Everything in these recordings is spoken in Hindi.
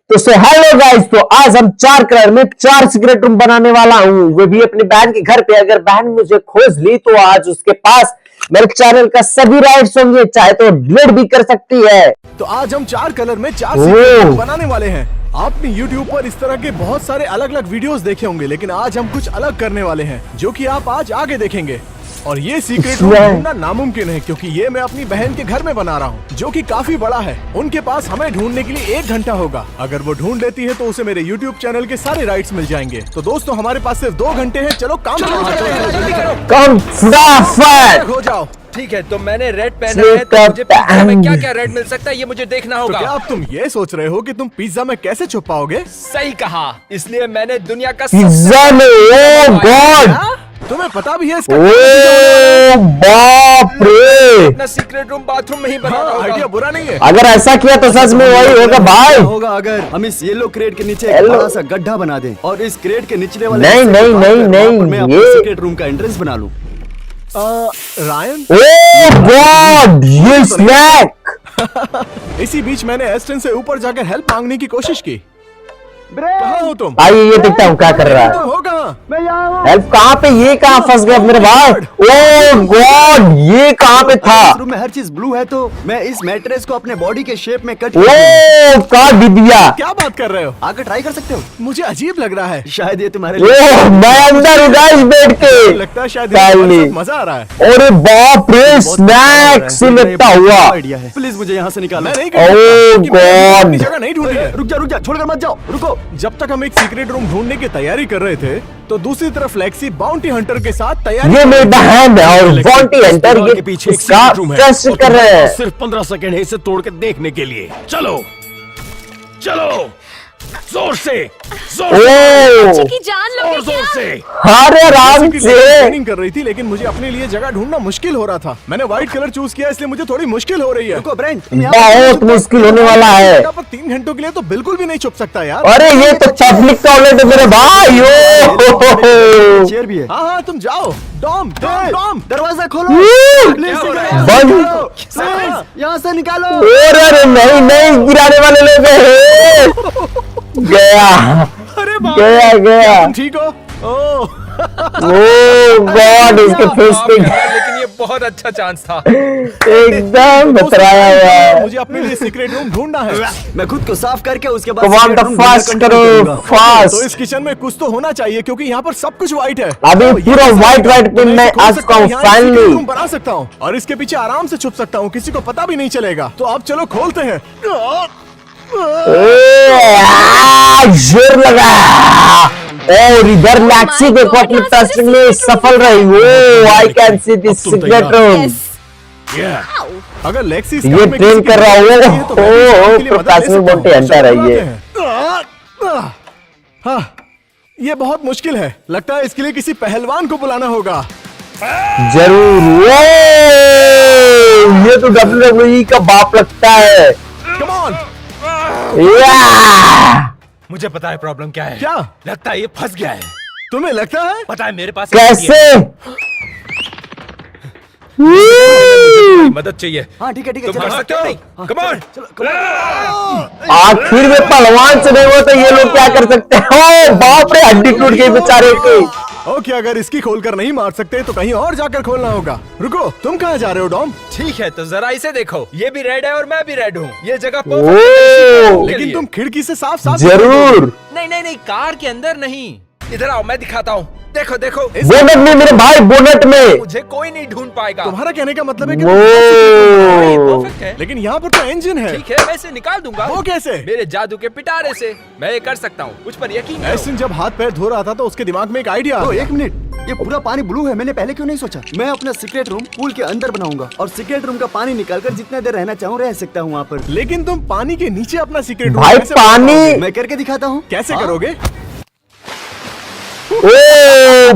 तो हेलो गाइस, तो आज हम 4 कलर में 4 सीक्रेट रूम बनाने वाला हूँ, वो भी अपनी बहन के घर पे। अगर बहन मुझे खोज ली तो आज उसके पास मेरे चैनल का सभी राइट्स होंगे, चाहे तो डिलीट भी कर सकती है। तो आज हम 4 कलर में 4 सीक्रेट रूम बनाने वाले हैं। आपने YouTube पर इस तरह के बहुत सारे अलग अलग वीडियोस देखे होंगे, लेकिन आज हम कुछ अलग करने वाले हैं जो कि आप आज आगे देखेंगे। और ये सीक्रेट रूम ढूंढना नामुमकिन है, क्योंकि ये मैं अपनी बहन के घर में बना रहा हूँ, जो कि काफी बड़ा है। उनके पास हमें ढूंढने के लिए 1 घंटा होगा। अगर वो ढूंढ लेती है तो उसे मेरे YouTube चैनल के सारे राइट्स मिल जाएंगे। तो दोस्तों, हमारे पास सिर्फ 2 घंटे हैं। चलो काम हो जाओ। ठीक है, तो मैंने रेड पहना है, तो मुझे पिज्जा में क्या क्या रेड मिल सकता है ये मुझे देखना होगा। तो क्या अब तुम ये सोच रहे हो कि तुम पिज्जा में कैसे छुप पाओगे? सही कहा, इसलिए मैंने दुनिया का पिज्जा में, ओह गॉड, तुम्हें पता भी है इसका? ओह बाप रे, अपना सीक्रेट रूम बाथरूम में ही बनाना होगा। आइडिया बुरा नहीं है। अगर ऐसा किया तो सच में वही होगा भाई। होगा अगर हम इस येलो क्रेट के नीचे एक बड़ा सा गड्ढा बना दें और इस क्रेट के निचले वाले नहीं नहीं नहीं नहीं, मैं अपने सीक्रेट रूम का एंट्रेंस बना लूं। रायन, ओह गॉड, ये स्नैक। इसी बीच मैंने एस्टन से ऊपर जाकर हेल्प मांगने की कोशिश की। कहाँ हो तुम? आइए ये देखता हूँ क्या कर रहा है। तुम हो कहाँ? मैं यहाँ हूँ। हेल्प कहाँ पे? ये कहाँ फंस गया मेरे भाई? ओह गॉड, ये कहाँ पे था? इस रूम में हर चीज ब्लू है, तो मैं इस मैट्रेस को अपने बॉडी के शेप में कट ओह काट भी दिया। क्या बात कर रहे हो? आकर ट्राई कर सकते हो। मुझे अजीब लग रहा है। शायद ये तुम्हारे ओह मैं अंदर हूँ गाइस बैठ के। लगता है शायद मजा आ रहा है। अरे बाप रे, स्नैक से लिपटा हुआ। आइडिया है। प्लीज मुझे यहाँ से निकालो। मैं नहीं ओह गॉड, जगह नहीं ढूंढी है। रुक जा, छोड़कर मत जाओ, रुको। जब तक हम एक सीक्रेट रूम ढूंढने की तैयारी कर रहे थे, तो दूसरी तरफ लेक्सी बाउंटी हंटर के साथ तैयारी। ये मेरी बहन है और बाउंटी हंटर ये पीछे इसका टेस्ट कर रहे हैं। सिर्फ 15 सेकंड है इसे तोड़ के देखने के लिए। चलो चलो, जोर से, ओह की जान लोगे जोर से। अरे आराम से ट्रेनिंग कर रही थी, लेकिन मुझे अपने लिए जगह ढूंढना मुश्किल हो रहा था। मैंने व्हाइट कलर चूज किया, इसलिए मुझे थोड़ी मुश्किल हो रही है। रुको ब्रेंट, बहुत मुश्किल होने वाला है। 3 घंटों के लिए तो बिल्कुल भी नहीं छुप सकता यार। अरे ये तो पब्लिक टॉयलेट है मेरे भाई। ओह चेयर भी है। हाँ तुम जाओ। डॉम, दरवाजा खोलो। बंद। यहाँ से निकालो। अरे नहीं नहीं, गिराने वाले लोग हैं। गया अरे गया। ठीक हो? ओह गॉड, इसके फेस पे लेकिन ये बहुत अच्छा चांस था। एकदम बतराया हुआ है। मुझे अपने लिए सीक्रेट रूम ढूंढना है। मैं खुद को साफ करके उसके बाद कमांड फास्ट करो, फास्ट। तो इस किचन में कुछ तो होना चाहिए, क्योंकि यहाँ पर सब कुछ व्हाइट है। अभी पूरा व्हाइट पे मैं आ चुका हूँ फाइनली। रूम बना सकता हूँ और इसके पीछे आराम से छुप सकता हूँ, किसी को पता भी नहीं चलेगा। तो अब चलो खोलते हैं। जोर लगा और इधर लैक्सी को अपनी टेस्टिंग में सफल रही। वो I can see this secret room. अगर लेक्सी ये ट्रेन कर रहा हूँ प्रोफेशनल बॉन्टी हंटर है ये। हाँ, ये बहुत मुश्किल है। लगता है इसके लिए किसी पहलवान को बुलाना होगा। जरूर। ये तो WWE का बाप लगता है। Come on. मुझे पता है प्रॉब्लम क्या है। क्या? लगता है ये फंस गया है। तुम्हें लगता है? पता है मेरे पास कैसे? मदद चाहिए। हाँ ठीक है, तुम कर सकते हो? Come on. आखिर में पहलवान से नहीं हुआ तो ये लोग क्या कर सकते हैं? बाप रे, हड्डी टूट गई बेचारे की। ओके, अगर इसकी खोलकर नहीं मार सकते तो कहीं और जाकर खोलना होगा। रुको, तुम कहाँ जा रहे हो डॉम? ठीक है, तो जरा इसे देखो। ये भी रेड है और मैं भी रेड हूँ। ये जगह लेकिन तुम खिड़की से साफ जरूर। नहीं, कार के अंदर नहीं। इधर आओ, मैं दिखाता हूँ। देखो देखो, बोनट में मेरे भाई, बोनट में मुझे कोई नहीं ढूंढ पाएगा। तुम्हारा कहने का मतलब है कि परफेक्ट है। लेकिन यहाँ पर तो इंजन है। ठीक है, मैं इसे निकाल दूंगा। वो कैसे? मेरे जादू के पिटारे से मैं ये कर सकता हूँ, मुझ पर यकीन करो। एस्टन जब हाथ पैर धो रहा था तो उसके दिमाग में एक आइडिया। 1 मिनट, ये पूरा पानी ब्लू है, मैंने पहले क्यों नहीं सोचा? मैं अपना सीक्रेट रूम पूल के अंदर बनाऊंगा और सीक्रेट रूम का पानी निकालकर जितना देर रहना चाहूँ रह सकता हूँ वहाँ पर। लेकिन तुम पानी के नीचे अपना सीक्रेट रूम भाई पानी मैं करके दिखाता हूँ। कैसे करोगे? ओ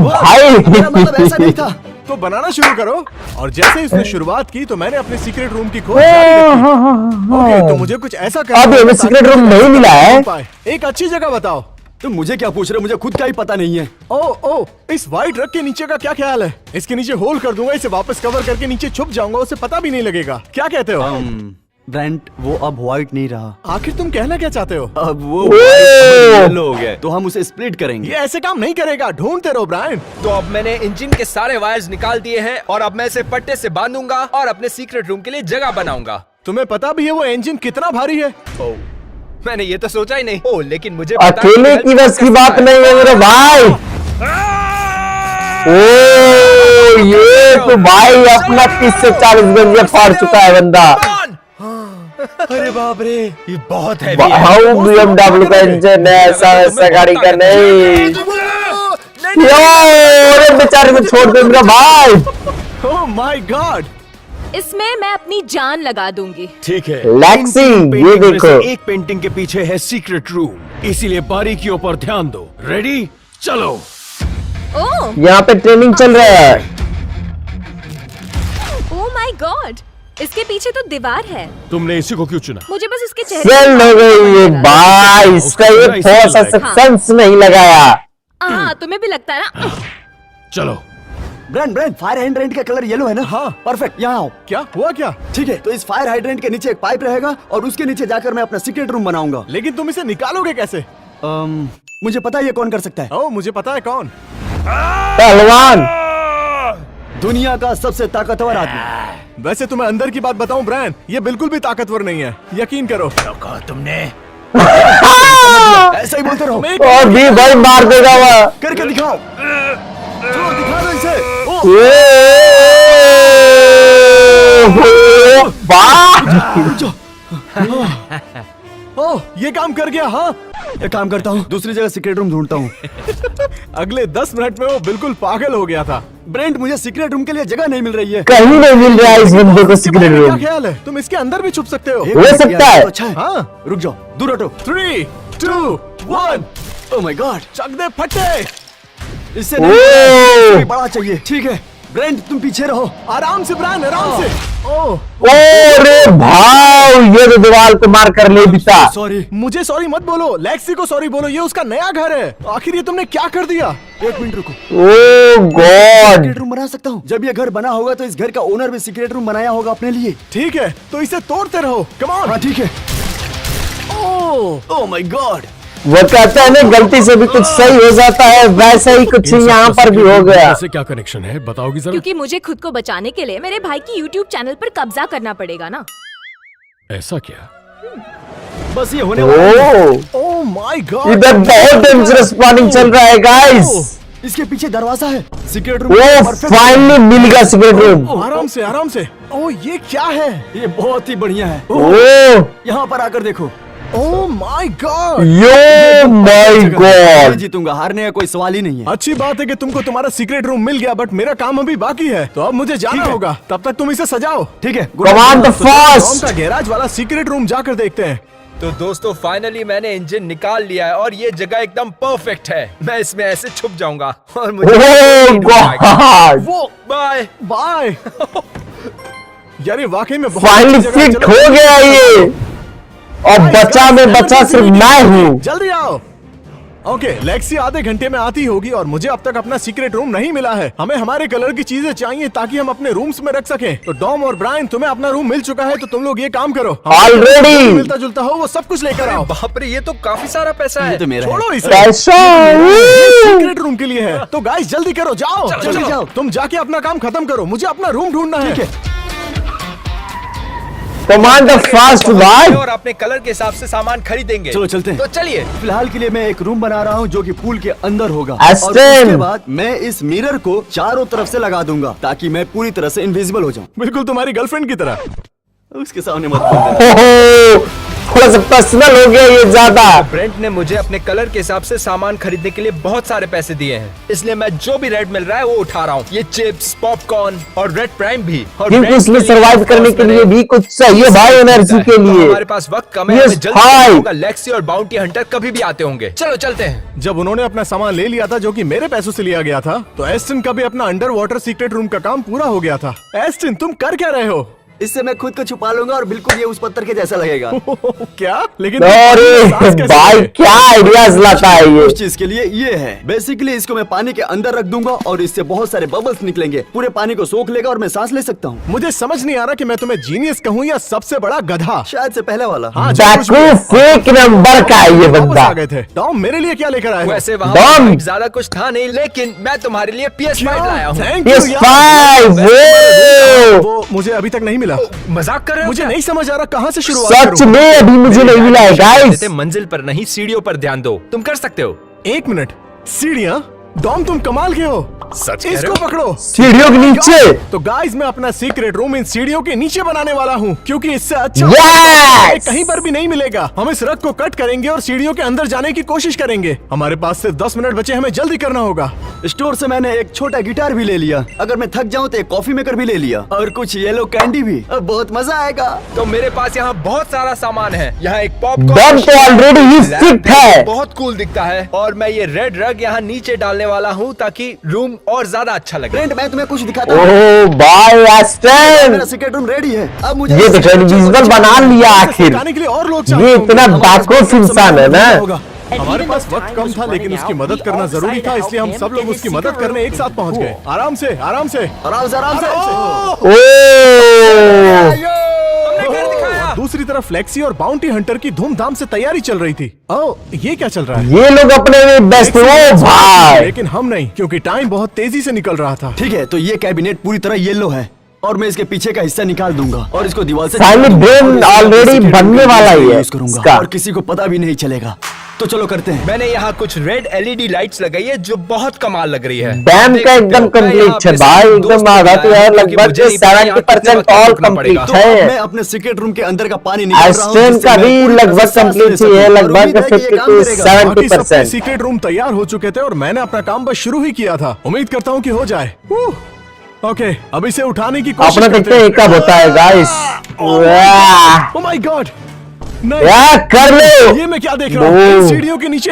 भाई, मेरा मतलब ऐसा नहीं था। तो बनाना शुरू करो। और जैसे उसने शुरुआत की तो मैंने अपने सीक्रेट रूम की खोज जारी रखी। ओके, तो मुझे कुछ ऐसा करना अब हमें सीक्रेट रूम नहीं मिला है। एक अच्छी जगह बताओ। तुम मुझे क्या पूछ रहे हो? मुझे खुद का ही पता नहीं है। ओ, इस व्हाइट रग के नीचे का क्या ख्याल है? इसके नीचे होल कर दूंगा, इसे वापस कवर करके नीचे छुप जाऊंगा, उसे पता भी नहीं लगेगा। क्या कहते हो? ब्रांड वो अब व्हाइट नहीं रहा, आखिर तुम कहना क्या चाहते हो? अब वो येलो हो गया, तो हम उसे स्प्लिट करेंगे। ये ऐसे काम नहीं करेगा, ढूंढते रहो ब्रायन। तो अब मैंने इंजन के सारे वायर्स निकाल दिए हैं और अब मैं इसे पट्टे से बांधूंगा और अपने सीक्रेट रूम के लिए जगह बनाऊंगा। तुम्हें पता भी है वो इंजन कितना भारी है? ओह, मैंने ये तो सोचा ही नहीं। ओह, लेकिन मुझे पता है अकेले कि की बस की बात नहीं है मेरे भाई। ओ ये तो भाई अपना 30 से 40 गंजे फाड़ चुका है बंदा। अरे बाप रे, ये बहुत है। BMW का इंजन है, ऐसा वैसा गाड़ी का नहीं। अरे बेचारे को छोड़ दे मेरा भाई। ओह माय गॉड, इसमें मैं अपनी जान लगा दूंगी। ठीक है लेक्सी, पेंटिंग ये में देखो। से एक पेंटिंग के पीछे है सीक्रेट रूम, इसीलिए बारीकियों पर ध्यान दो। रेडी, चलो। ओह यहाँ पे ट्रेनिंग चल रहा है। ओह माय गॉड, इसके पीछे तो दीवार है। तुमने इसी को क्यों चुना? मुझे बस इसके चेहरे सेल हो गई ये भाई, इसका ये थोड़ा सा सेंस नहीं लगाया। हाँ, तुम्हें भी लगता है ना? चलो। ब्रांड फायर हाइड्रेंट का कलर येलो है ना? हाँ। परफेक्ट, यहाँ आओ। क्या हुआ क्या? ठीक है, तो इस फायर हाइड्रेंट के नीचे एक पाइप रहेगा और उसके नीचे जाकर मैं अपना सीक्रेट रूम बनाऊंगा। लेकिन तुम इसे निकालोगे कैसे? मुझे पता है ये कौन कर सकता है। ओह, मुझे पता है कौन। पहलवान। दुनिया का सबसे ताकतवर आदमी। वैसे तुम्हें अंदर की बात बताऊं ब्रायन, ये बिल्कुल भी ताकतवर नहीं है, यकीन करो। तुमने ऐसा ही बोलते रहो। और भी भाई मार देगा वह। करके दिखाओ। चलो दिखा दो इसे। ओह, ये काम कर गया। हाँ, एक काम करता हूँ, दूसरी जगह सीक्रेट रूम ढूंढता हूँ। अगले 10 मिनट में वो बिल्कुल पागल हो गया था। ब्रेंट, मुझे सीक्रेट रूम के लिए जगह नहीं मिल रही है। कहीं नहीं मिल रहा है इस बंदे को सीक्रेट क्या रूम। ख्याल है, तुम इसके अंदर भी छुप सकते हो? हो सकता है। तो अच्छा है। हाँ, रुक जाओ, दूर हटो। 3, 2, 1, ओह माय गॉड, चक दे फटे। इससे ओह। नहीं, इससे भी बड़ा चाहिए। ठीक है ब्रेंट, तुम पीछे रहो। आराम से ब्रायन, आराम से। ओह, अरे भाई, ये तो दीवार को मार कर ले बिता। सॉरी। मुझे सॉरी मत बोलो, लेक्सी को सॉरी बोलो, ये उसका नया घर है। आखिर ये तुमने क्या कर दिया? एक मिनट रुको। ओ गॉड। सीक्रेट रूम बना सकता हूँ। जब ये घर बना होगा तो इस घर का ओनर भी सीक्रेट रूम बनाया होगा अपने लिए। ठीक है, तो इसे तोड़ते रहो। Come on. हाँ ठीक है। ओह, ओह माय गॉड, वो कहता है ना, गलती से भी कुछ सही हो जाता है, वैसा ही कुछ यहाँ पर भी हो गया। ऐसे क्या कनेक्शन है, बताओगी जरा? क्योंकि मुझे खुद को बचाने के लिए मेरे भाई की YouTube चैनल पर कब्जा करना पड़ेगा ना। ऐसा क्या? बस ये होने वाला है। ओह माय गॉड, इधर बहुत डेंजरस प्लानिंग चल रहा है गाइस। इसके पीछे दरवाजा है। सीक्रेट रूम वो फाइनली मिल गया सीक्रेट रूम। आराम से, आराम से। ओह, ये क्या है? ये बहुत ही बढ़िया है। ओ यहाँ पर आकर देखो। ओह माय गॉड, यो माय मैं गॉड। जीतूंगा, हारने का कोई सवाल ही नहीं है। अच्छी बात है कि तुमको तुम्हारा सीक्रेट रूम मिल गया, बट मेरा काम अभी बाकी है, तो अब मुझे जाना ठीक है। होगा। तब तक तुम इसे सजाओ। ठीक है, कमांड द टॉम फास्ट। का गैराज वाला सीक्रेट रूम जाकर देखते हैं। तो दोस्तों, फाइनली मैंने इंजन निकाल लिया है और ये जगह एकदम परफेक्ट है। मैं इसमें ऐसे छुप जाऊंगा और मुझे ओ गॉड। वो बाय। बाय। यार ये वाकई में बहुत फाइनली अच्छी जगह है। फिट हो गया ये, और बचा में बचा सिर्फ मैं हूँ। जल्दी आओ। ओके, लेक्सी आधे घंटे में आती होगी और मुझे अब तक अपना सीक्रेट रूम नहीं मिला है। हमें हमारे कलर की चीजें चाहिए ताकि हम अपने रूम्स में रख सकें। तो डॉम और ब्रायन, तुम्हें अपना रूम मिल चुका है, तो तुम लोग ये काम करो। ऑलरेडी मिलता जुलता हो वो सब कुछ लेकर आओ। बाप रे, ये तो काफी सारा पैसा है। ये तो मेरा है। छोड़ो इसे, पैसा। सीक्रेट रूम के लिए है। तो गाइस जल्दी करो, जाओ जल्दी जाओ। तुम जाके अपना काम खत्म करो, मुझे अपना रूम ढूंढना है। ठीक है। कमांड द फास्ट भाई। और अपने कलर के हिसाब से सामान खरीदेंगे। चलो चलते हैं। तो चलिए। फिलहाल के लिए मैं एक रूम बना रहा हूँ जो कि पूल के अंदर होगा। और एस्टन। उसके बाद मैं इस मिरर को चारों तरफ से लगा दूंगा ताकि मैं पूरी तरह से इनविजिबल हो जाऊं। बिल्कुल तुम्हारी गर्लफ्रेंड की तरह। उसके सामने मत बोल देना। ओहो, थोड़ा सा पर्सनल हो गया ये ज्यादा। ब्रेंट ने मुझे अपने कलर के हिसाब से सामान खरीदने के लिए बहुत सारे पैसे दिए हैं, इसलिए मैं जो भी रेड मिल रहा है वो उठा रहा हूँ। ये चिप्स, पॉपकॉर्न और रेड प्राइम भी। और क्योंकि ब्रेंट उसमें के लिए सर्वाइव करने के लिए भी कुछ चाहिए भाई, एनर्जी के तो लिए। हमारे पास वक्त कम है, Yes, हमें जल्दी hi. करना होगा। लेक्सी और बाउंटी हंटर कभी भी आते होंगे। चलो चलते हैं। जब उन्होंने अपना सामान ले लिया था जो कि मेरे पैसों से लिया गया था, तो एस्टन का भी अपना अंडर वाटर सीक्रेट रूम का काम पूरा हो गया था। एस्टन, तुम कर क्या रहे हो? इससे मैं खुद को छुपा लूंगा और बिल्कुल ये उस पत्थर के जैसा लगेगा। क्या? लेकिन अरे सांस कैसे भाई लेंगे? क्या आइडियाज लाता है ये। उस चीज के लिए ये है, बेसिकली इसको मैं पानी के अंदर रख दूंगा और इससे बहुत सारे बबल्स निकलेंगे, पूरे पानी को सोख लेगा और मैं सांस ले सकता हूँ। मुझे समझ नहीं आ रहा कि मैं तुम्हें जीनियस कहूँ या सबसे बड़ा गधा। शायद से पहले वाला। हाँ, जो कुछ भी है। फेक नंबर का है ये वापस बंदा। आ गए थे। टॉम मेरे लिए क्या लेकर आए हो? वैसे डॉन। वहाँ ज्यादा कुछ था नहीं, लेकिन मैं तुम्हारे लिए PS5 लाया हूँ। Thank you PS5 यार। वो वो मुझे अभी तक नहीं मिला। मजाक कर रहे हो मुझे क्या? नहीं समझ आ रहा कहाँ से शुरुआत सच करूं। में अभी मुझे नहीं मिला है गाइस। मंजिल पर नहीं, सीढ़ियों पर ध्यान दो, तुम कर सकते हो। एक मिनट, सीढ़ियाँ? डॉम तुम कमाल के हो। सच कह रहे इसको हो? पकड़ो। सीढ़ियों के नीचे। तो गाइस मैं अपना सीक्रेट रूम इन सीढ़ियों के नीचे बनाने वाला हूँ, क्योंकि इससे अच्छा Yes! कहीं पर भी नहीं मिलेगा। हम इस रग को कट करेंगे और सीढ़ियों के अंदर जाने की कोशिश करेंगे। हमारे पास सिर्फ 10 मिनट बचे, हमें जल्दी करना होगा। स्टोर से मैंने एक छोटा गिटार भी ले लिया, अगर मैं थक जाऊं तो एक कॉफी मेकर भी ले लिया और कुछ येलो कैंडी भी। अब बहुत मजा आएगा। तो मेरे पास यहाँ बहुत सारा सामान है। यहाँ एक डॉन पॉपकॉर्न तो ऑलरेडी ही फिट है। बहुत कूल दिखता है, और मैं ये रेड रग यहाँ नीचे डालने वाला हूँ ताकि रूम और ज्यादा अच्छा लगे। फ्रेंड, मैं तुम्हें कुछ दिखाता हूँ। ओह भाई एस्टन, मेरा सीक्रेट रूम रेडी है। अब मुझे ये देखो इनविजिबल बना लिया आखिर। सिखाने के लिए और लोग ये चाहिए इतना होंगे। बेवकूफ इंसान है ना। हमारे पास वक्त कम था, लेकिन उसकी मदद करना जरूरी था, इसलिए हम सब लोग उसकी मदद करने एक साथ पहुंच गए। आराम से, आराम से। आराम से, आराम से। ओह हमने कर दिखाया। दूसरी तरफ फ्लेक्सी और बाउंटी हंटर की धूमधाम से तैयारी चल रही थी। ओह, ये क्या चल रहा है? ये लोग अपने में व्यस्त हो भाई। लेकिन हम नहीं, क्योंकि टाइम बहुत तेजी से निकल रहा था। ठीक है, तो ये कैबिनेट पूरी तरह येलो है और मैं इसके पीछे का हिस्सा निकाल दूंगा और इसको दीवार से साइलेंट ब्रेन ऑलरेडी बनने वाला ही है यूज करूंगा इसका। और किसी को पता भी नहीं चलेगा। तो चलो करते हैं। मैंने यहाँ कुछ रेड LED लाइट्स लगाई है जो बहुत कमाल लग रही है। डैम देख का सकते एकदम हो, मैं यहाँ कंप्लीट है अपने भाई, साथ एकदम दोस्त आधा तो बुलाया यार क्योंकि लगभग मुझे नहीं पता यहाँ कितने 70% वक्त ऑल रुकना पड़ेगा। कंप्लीट है। मैं अपने सीक्रेट रूम के अंदर का पानी निकाल रहा हूँ, एस्टन जिससे का मैं भी पूरी तरह लगभग से सांस ले कंप्लीट ही है, सकूं। और लगभग उम्मीद है कि ये 50 काम to करेगा। 70%। सीक्रेट रूम तैयार हो चुके थे और मैंने अपना काम बस शुरू ही किया था। उम्मीद करता हूँ कि हो जाए। ओके, अब इसे उठाने की कोशिश अपना देखते हैं कब होता है गाइस। ओह माय गॉड, नहीं, क्या कर लो। ये मैं क्या देख रहा हूँ? इन सीढ़ियों के नीचे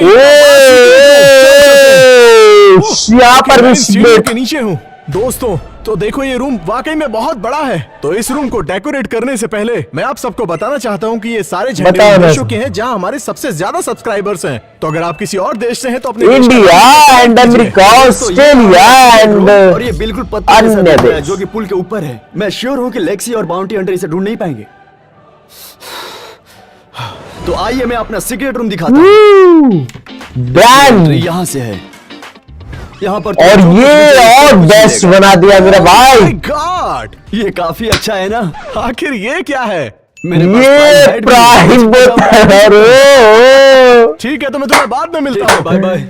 यहाँ पर भी सीढ़ियों के नीचे हूँ। दोस्तों, तो देखो ये रूम वाकई में बहुत बड़ा है। तो इस रूम को डेकोरेट करने से पहले मैं आप सबको बताना चाहता हूँ कि ये सारे झंडे बताओ उन ना। देशों के हैं जहाँ हमारे सबसे ज्यादा सब्सक्राइबर्स हैं। तो अगर आप किसी और देश से हैं तो अपने देश का इंडिया नाम एंड कीजिए। अमेरिका, ऑस्ट्रेलिया एंड और ये बिल्कुल पत्थर जैसा अन्य दिख रहा है, देश। जो कि पुल के ऊपर है। मैं श्योर हूँ कि लेक्सी और बाउंटी हंटर इसे ढूंढ नहीं पाएंगे। तो आइए मैं अपना सीक्रेट रूम दिखाता हूँ। डैम। यहाँ से है, यहाँ पर और ये और बेस्ट बना दिया मेरा भाई। माय गॉड, ये काफी अच्छा है ना। आखिर ये क्या है? मेरे पास ये प्राइम प्राइम बोतल है रो। ठीक है, तो मैं तुम्हें बाद में मिलता हूँ। Bye bye.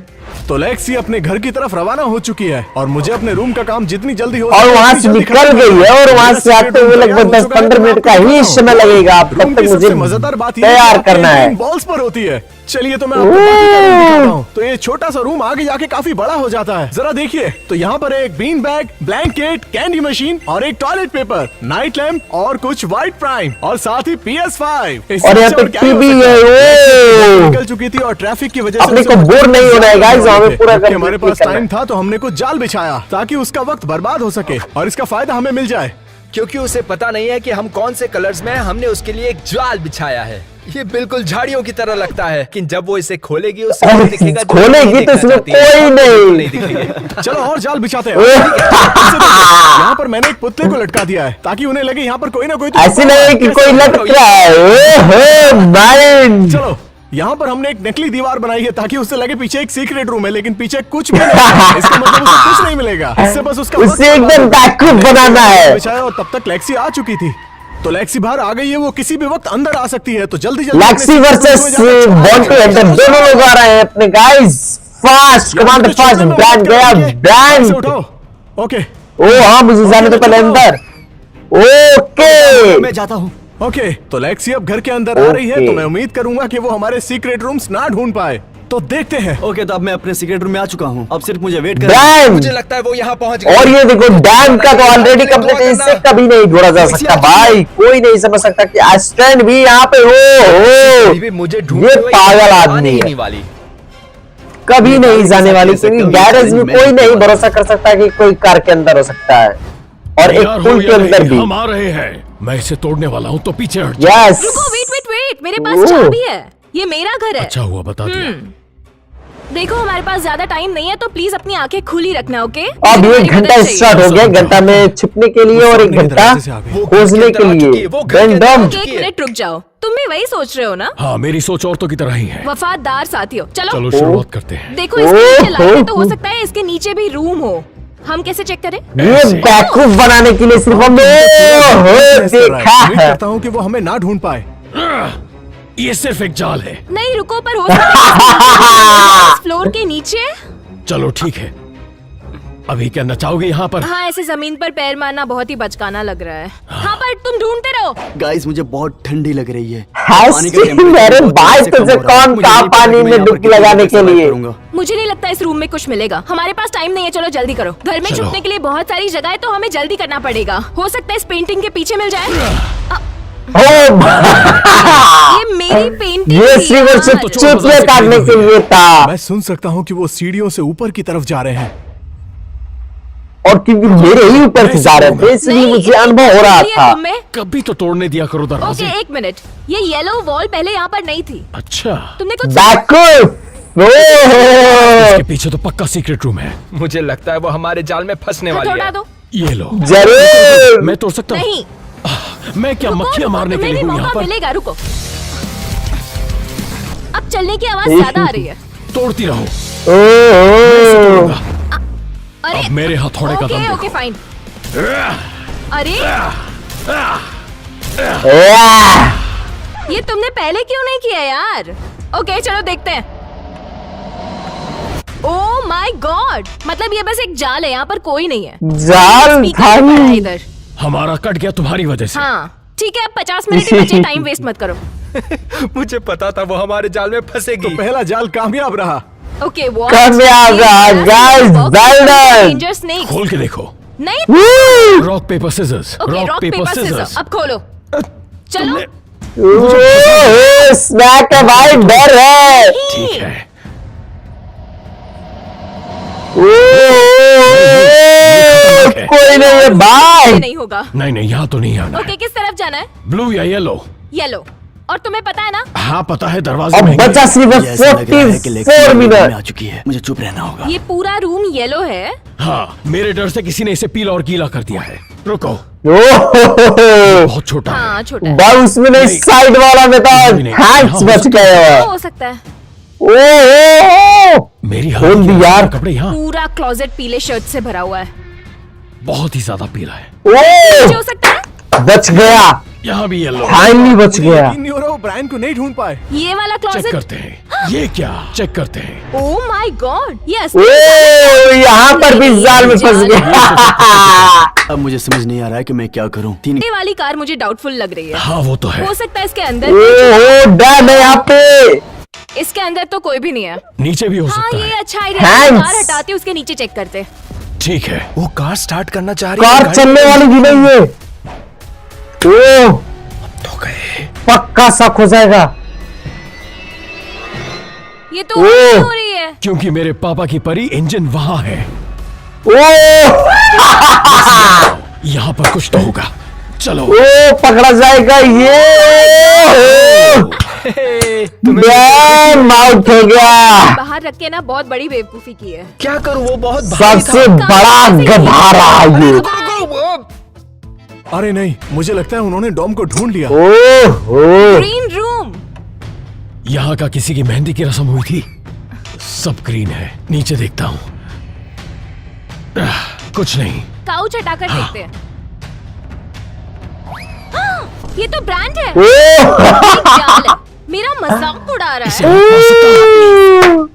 तो लेक्सी अपने घर की तरफ रवाना हो चुकी है और मुझे अपने रूम का काम जितनी जल्दी हो और सके वहां उतनी से जल्दी निकल खत्म गई है और वहां से आते हुए लगभग 10-15 मिनट का ही समय लगेगा। अब तब तक मुझे मजेदार बात तैयार करना है। बॉल्स पर होती है। चलिए तो मैं आपको बाकी का रूम दिखाता हूं। तो ये छोटा सा रूम आगे जाके काफी बड़ा हो जाता है। जरा देखिए, तो यहाँ पर एक bean bag, blanket, candy machine और एक टॉयलेट पेपर, नाइट लैम्प और कुछ व्हाइट प्राइम और साथ ही PS5। और यहाँ पे टीवी है। ओ निकल चुकी थी और ट्रैफिक की वजह से अपने उसे को कुछ बोर नहीं होना है गाइस, हमें पूरा जबकि हमारे कंप्लीट पास करना टाइम है। था तो हमने कुछ जाल बिछाया ताकि उसका वक्त बर्बाद हो सके और इसका फायदा हमें मिल जाए। क्योंकि उसे पता नहीं है कि हम कौन से कलर्स में हैं, हमने उसके लिए एक जाल बिछाया है। ये बिल्कुल झाड़ियों की तरह लगता है, लेकिन जब वो इसे खोलेगी उसे वो दिखेगा जो खोलेगी नहीं तो देखना इसमें चाहती है। कोई नहीं। नहीं दिखेगी। चलो और जाल बिछाते हैं। यहाँ पर मैंने एक पुतले को लटका दिया है ताकि उन्हें लगे यहाँ पर कोई ना कोई तो ऐसे नहीं कि कोई लटक रहा है। ओहो माइंड। चलो, यहाँ पर हमने एक नकली दीवार बनाई है ताकि उससे लगे पीछे एक सीक्रेट रूम है, लेकिन पीछे कुछ भी नहीं है। इसका मतलब उसे कुछ नहीं मिलेगा। इससे बस उसका वक्त उससे एकदम बेवकूफ बनाना है। बिछाया और तब तक लेक्सी आ चुकी थी। तो लेक्सी बाहर आ गई है, वो किसी भी वक्त अंदर आ सकती है। तो जल्दी जल्दी लेक्सी वर्सेस बॉन्टी हंटर दोनों लोग आ रहे हैं अपने guys. Fast command fast brand गया ब्रांड। उठाओ। ओके ओ हाँ, मुझे जाने तो पहले अंदर। ओके मैं जाता हूँ। ओके, तो लेक्सी अब घर के अंदर आ रही है, ओके। तो मैं उम्मीद करूंगा कि वो हमारे सीक्रेट रूम्स ना ढूंढ पाए। तो देखते हैं। ओके, तो अब मैं अपने सीक्रेट रूम में आ चुका हूँ। अब सिर्फ मुझे वेट करना ब्रांड। मुझे लगता है वो यहाँ पहुंच गई। और ये देखो डैम का तो ऑलरेडी कंप्लीट है, इससे कभी नहीं जोड़ा जा सकता भाई। कोई नहीं समझ सकता कि एस्टन भी यहाँ पे हो। अभी भी मुझे ढूंढते ये हुए पागल आने आदमी ही है। नहीं वाली। कभी नहीं जाने वाली, क्योंकि गैरेज में कोई नहीं भरोसा कर सकता कि कोई कार के अंदर हो सकता है और एक तैयार हो पुल के या अंदर नहीं, भी। हम आ रहे हैं। मैं इसे तोड़ने वाला हूँ तो पीछे हट जा। यस रुको, वेट वेट वेट, मेरे पास चाबी है। ये मेरा घर है। अच्छा हुआ बता दिया। देखो हमारे पास ज्यादा टाइम नहीं है, तो प्लीज अपनी आंखें खुली रखना, ओके? अब मुझे एक तुम्हारी घंटा मदद चाहिए। स्टार्ट हो गया, घंटा में छिपने के लिए और एक सामने के घंटा दरवाजे से आ गए। खोजने के लिए। रैंडम ओके, एक मिनट रुक जाओ, तुम भी वही सोच रहे हो ना? हाँ, मेरी सोच औरतों की तरह ही है। वफादार साथियों, चलो चलो शुरुआत करते हैं। देखो, इसके नीचे लाइट है, तो हो सकता है इसके नीचे भी रूम हो। हम कैसे चेक करें? ये ऐसे। बेवकूफ बनाने के लिए सिर्फ हमने देखा उम्मीद है। करता हूँ कि वो हमें ना ढूंढ पाए। ये सिर्फ एक जाल है। नहीं रुको, पर हो सकता है इस फ्लोर के नीचे। चलो ठीक है, अभी क्या नचाओगे यहाँ पर? हाँ, ऐसे जमीन पर पैर मारना बहुत ही बचकाना लग रहा है। हाँ, पर तुम ढूंढते रहो। गाइस मुझे बहुत ठंडी लग रही है। मेरे भाई तुझे कौन कहा पानी में डुबकी लगाने के लिए? मुझे नहीं लगता इस रूम में कुछ मिलेगा। हमारे पास टाइम नहीं है, चलो जल्दी करो। घर में चलो। छुपने के लिए बहुत सारी जगह है, तो हमें जल्दी करना पड़ेगा। हो सकता है इस पेंटिंग के पीछे मिल जाए। ओ ये मेरी पेंटिंग ये थी सिर्फ और सिर्फ यार। चुतिया काटने के लिए था। मैं सुन सकता हूँ कि वो सीढ़ियों से ऊपर की तरफ जा रहे हैं। और क्योंकि मेरे ही ऊपर से जा रहे थे, इसलिए नहीं, मुझे अनुभव हो रहा ये था। रूम में। कभी तो तोड़ने दिया करो दरवाजे। ओके, एक मिनट, ये येलो वॉल पहले यहाँ पर नहीं थी। अच्छा, तुमने कुछ बेवकूफ। ओह, इसके पीछे तो पक्का सीक्रेट रूम है। मुझे लगता है वो हमारे जाल में फंसने वाली हथौड़ा है। दो। ये लो, जरूर। मैं तोड़ सकता हूँ। नहीं, मैं क्या रुको, मक्खियाँ रुको, मारने के तुम्हें लिए भी हूँ यहाँ मौका पर? मिलेगा, रुको। अब चलने की आवाज ज्यादा आ रही है। तोड़ती रहो। ओह, अरे अब मेरे हथौड़े का दम ओके देखो। Okay fine. अरे ये तुमने पहले क्यों नहीं किया यार? ओके चलो देखते हैं। ओह माय गॉड, मतलब ये बस एक जाल है, यहाँ पर कोई नहीं है। जाल स्पीकर था भी पड़ा है नहीं। इधर। हमारा कट गया तुम्हारी वजह से। हाँ ठीक है, अब 50 मिनट ही बचे, टाइम वेस्ट मत करो। मुझे पता था वो हमारे जाल में फंसेगी। तो पहला जाल कामयाब रहा। ओके वो कामयाब रहा, guys, well done। Danger snake. खोल के देखो। नहीं, Woo! Rock paper scissors. Okay rock paper scissors. अब खोलो, चलो। ओह, स्नैक का भाई डर है। ठीक है, ओह, कोई नहीं है ये भाई। नहीं होगा। नहीं नहीं, यहाँ तो नहीं आना ओके है। किस तरफ जाना है? ब्लू या येलो? येलो। और तुम्हें पता है ना? हाँ पता है, दरवाजे अब में बचा सिर्फ ये ऐसा लग रहा है कि 44 लेक्सी में मिनट। आ चुकी है। मुझे चुप रहना होगा। ये पूरा रूम येलो है। हाँ, मेरे डर से किसी ने इसे पीला और गीला कर दिया है। रुको, ओह, बहुत छोटा है। हाँ छोटा है। भाई उसमें नहीं, नहीं। साइड वाला में था, नहीं, हैंड्स हाँ, बच गए। हो सकता है ओह, मेरी खोल दी हालत यार। कपड़े यहाँ पूरा क्लोजेट पीले शर्ट से भरा हुआ है। बहुत ही ज्यादा पीला है। मुझे हो सकता है बच गया, यहाँ भी येलो। फाइनली बच गया। यकीन नहीं हो रहा वो ब्रायन को नहीं ढूंढ पाए। ये वाला चेक क्लोजेट। करते हैं। ये क्या चेक करते हैं? Oh my God, yes. Oh, यहाँ पर भी जाल में फंस गया। अब मुझे समझ नहीं आ रहा है कि मैं क्या करूं। तीन ये वाली कार मुझे डाउटफुल लग रही है। हाँ वो तो है। हो सकता है इसके अंदर ओह, डर है यहाँ पे। इसके अंदर तो कोई भी नहीं है। नीचे भी हो हाँ सकता ये है। अच्छा आइडिया है। Hands। कार हटाते उसके नीचे चेक करते। ठीक है, वो कार स्टार्ट करना चाह रही है। कार गाड़ी चलने वाली भी नहीं है। ओह, तो गए। पक्का शक हो जाएगा। ये तो ओह। नहीं हो रही है। क्योंकि मेरे पापा की परी इंजन वहां है। ओह, यहाँ पर कुछ तो होगा। चलो। ओह, पकड़ा जाएगा ये। बैन आउट हो गया। बाहर रख के ना बहुत बड़ी बेवकूफी की है। क्या करूं, वो बहुत भारी सबसे बड़ा गधा रहा ये। था। अरे नहीं, मुझे लगता है उन्होंने डॉम को ढूंढ लिया। ओह, ग्रीन रूम। यहाँ का किसी की मेहंदी की रस्म हुई थी। सब ग्रीन है। नीचे देखता हूँ। कुछ नहीं। काउच हटाकर देखते हैं। हाँ, ये तो ब्रांड है। ओह, एक जाल है। मेरा मजाक उड़ा रहा इसे है। हाथ मार सकता हूँ।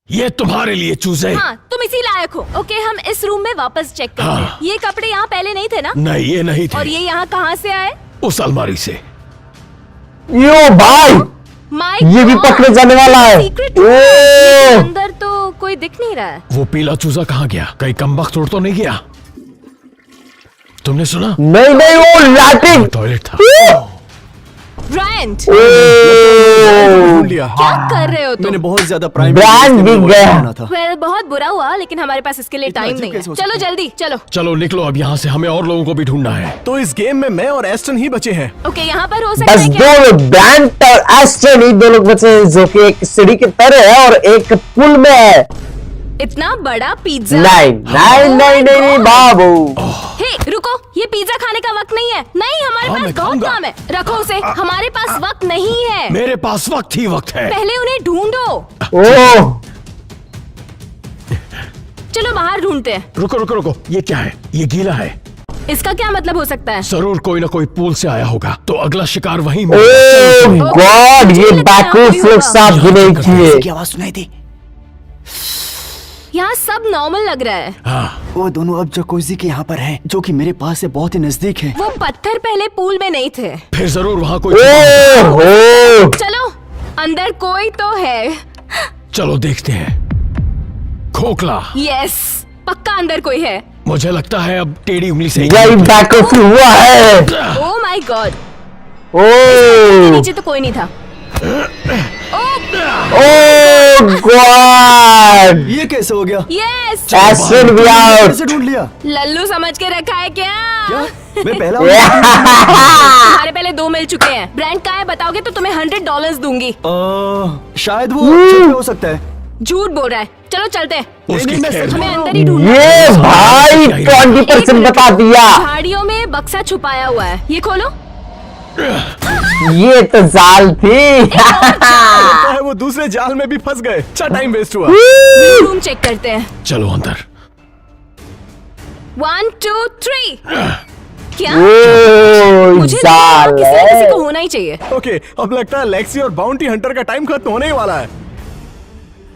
ये तुम्हारे लिए चूजे। हाँ तुम इसी लायक हो। ओके हम इस रूम में वापस चेक करते हैं। हाँ। ये कपड़े यहाँ पहले नहीं थे ना? नहीं, ये नहीं और थे। ये यहाँ कहाँ से आए? उस अलमारी से। यो भाई, माय ये भी पकड़े जाने वाला है। सीक्रेट ओह, अंदर तो कोई दिख नहीं रहा है। वो पीला चूजा कहाँ गया? कहीं कमबख्त तोड़ तो नहीं गया? तुमने सुना? नहीं नहीं, वो लाटिन। टॉयलेट था। ब्रायन, ओह, ढूंढ लिया। लिया। क्या कर रहे हो तुम? मैंने बहुत ज्यादा प्राइम ब्रांड बिक गया। था। वेल बहुत बुरा हुआ, लेकिन हमारे पास इसके लिए इतना टाइम अजीब नहीं है। कैसे हो चलो सकता है? जल्दी चलो। चलो निकलो अब यहाँ से, हमें और लोगों को भी ढूंढना है। तो इस गेम में मैं और एस्टन ही बचे हैं। ओके, यहाँ पर हो सकता बस है दो क्या? लोग, ब्रांड और एस्टन, ही दो लोग बचे हैं जो कि एक सीढ़ी की तरह है और एक पुल में है। इतना बड़ा पिज्जा। नहीं नहीं नहीं नहीं बाबू, हे रुको, ये पिज्जा खाने का वक्त नहीं है। नहीं, हमारे हाँ, पास मैं बहुत खाऊंगा। काम है। रखो उसे, हमारे पास वक्त नहीं है। मेरे पास वक्त ही वक्त है। पहले उन्हें ढूंढो। ओह चलो बाहर ढूंढते हैं। रुको रुको रुको, ये क्या है? ये गीला है। इसका क्या मतलब हो सकता है? जरूर कोई ना कोई पूल से आया होगा, तो अगला शिकार वहीं ओह गॉड, ये बैकूफ लोग साफ भी नहीं किए। की आवाज सुनाई दी। यहाँ सब नॉर्मल लग रहा है। हाँ, वो दोनों अब जकोजी के यहाँ पर हैं, जो कि मेरे पास से बहुत ही नजदीक है। वो पत्थर पहले पूल में नहीं थे। फिर जरूर वहाँ कोई ओह चलो अंदर कोई तो है। चलो देखते हैं। खोखला, यस, पक्का अंदर कोई है। मुझे लगता है अब टेढ़ी उंगली से यही बैकूफ हुआ है। ओ माय गॉड, ओह नीचे तो कोई नहीं था। ओह गॉड, ये कैसे हो गया? यस, एस्टन भी आउट। कैसे ढूंढ लिया? लल्लू समझ के रखा है क्या? क्या? मैं पहला तुम्हारे पहले 2 मिल चुके हैं। ब्रांड का है बताओगे तो तुम्हें $100 दूंगी। शायद वो छत पे हो सकता है। झूठ बोल रहा है। चलो चलते हैं। उसकी नहीं, मैं खैर। सच हमें में- अंदर ही ढूंढना ये है। भाई 20% बता दिया। झाड़ियों में बक्सा छुपाया हुआ है, ये खोलो। ये तो जाल थी। लगता है वो दूसरे जाल में भी फंस गए। अच्छा टाइम वेस्ट हुआ। रूम चेक करते हैं। चलो अंदर। 1 2 3। क्या? ओह मुझे जाल किसी न किसी है। को होना ही चाहिए। ओके, अब लगता है लेक्सी और बाउंटी हंटर का टाइम खत्म होने ही वाला है।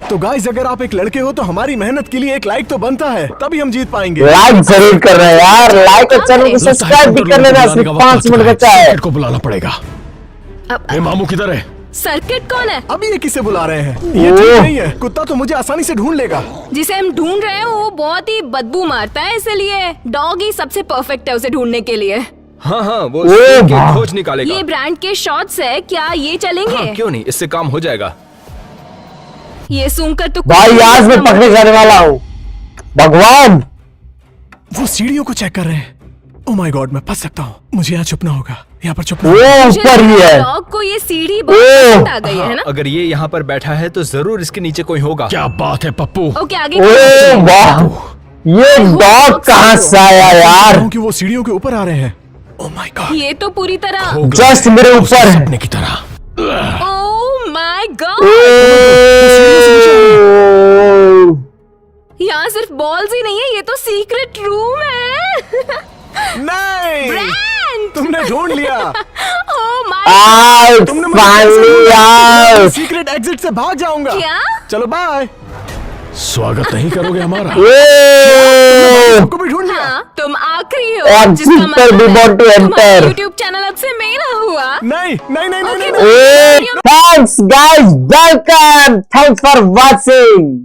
तो गाइस, अगर आप एक लड़के हो तो हमारी मेहनत के लिए एक लाइक तो बनता है, तभी हम जीत पाएंगे। लाइक जरूर कर रहे हैं यार, लाइक और चैनल को सब्सक्राइब भी कर लेना। सिर्फ 5 मिनट बचा है। सर्किट को बुलाना पड़ेगा। अब हे मामू किधर है? सर्किट कौन है? अभी ये किसे बुला रहे हैं? ये ठीक ओह। नहीं है। कुत्ता तो मुझे आसानी से ढूंढ लेगा। जिसे हम ढूंढ रहे हैं वो बहुत ही बदबू मारता है, इसलिए डॉग ही सबसे परफेक्ट है उसे ढूंढने के लिए। हाँ हाँ, वो ओ, सूंघ के वाह। खोज निकालेगा। ये ब्रांड के शॉट्स है, क्या ये चलेंगे? हाँ, क्यों नहीं, इससे काम हो जाएगा। ये सूंघकर तो भाई आज मैं पकड़े जाने वाला हूँ। भगवान, वो सीढ़ियों को चेक कर रहे हैं। ओह माय गॉड, मैं फंस सकता हूँ। मुझे यहाँ छुपना होगा। यहाँ पर छुपना वो होगा। ऊपर ही है। डॉग को ये सीढ़ी बहुत ओह। पसंद आ गई है ना? अगर ये यहाँ पर बैठा है तो जरूर इसके नीचे कोई होगा। क्या बात है पप्पू। ओके आगे ओह वाह, ये डॉग कहाँ से आया यार? क्योंकि वो सीढ़ियों के ऊपर आ रहे हैं। Oh my God. ये तो पूरी तरह खोखला जस्ट मेरे उसके ऊपर है। सपने की तरह। ओह माय गॉड, ओह, यहाँ सिर्फ बॉल्स ही नहीं है, ये तो सीक्रेट रूम है। नहीं, ब्रांड, तुमने ढूंढ लिया। ओह माय आउट, तुमने मुझे फाइनली आउट। सीक्रेट एग्जिट से भाग जाऊंगा। क्या? चलो बाय। स्वागत नहीं करोगे हमारा? ओह, तुमको भी ढूंढ लिया। हाँ, तुम आखिरी हो, और जिसका जिस पर भी मतलब है want to तुम्हारा enter। YouTube चैनल अब से मेरा हुआ। नहीं नहीं नहीं नहीं Okay, नहीं। Thanks guys, welcome. Thanks for watching.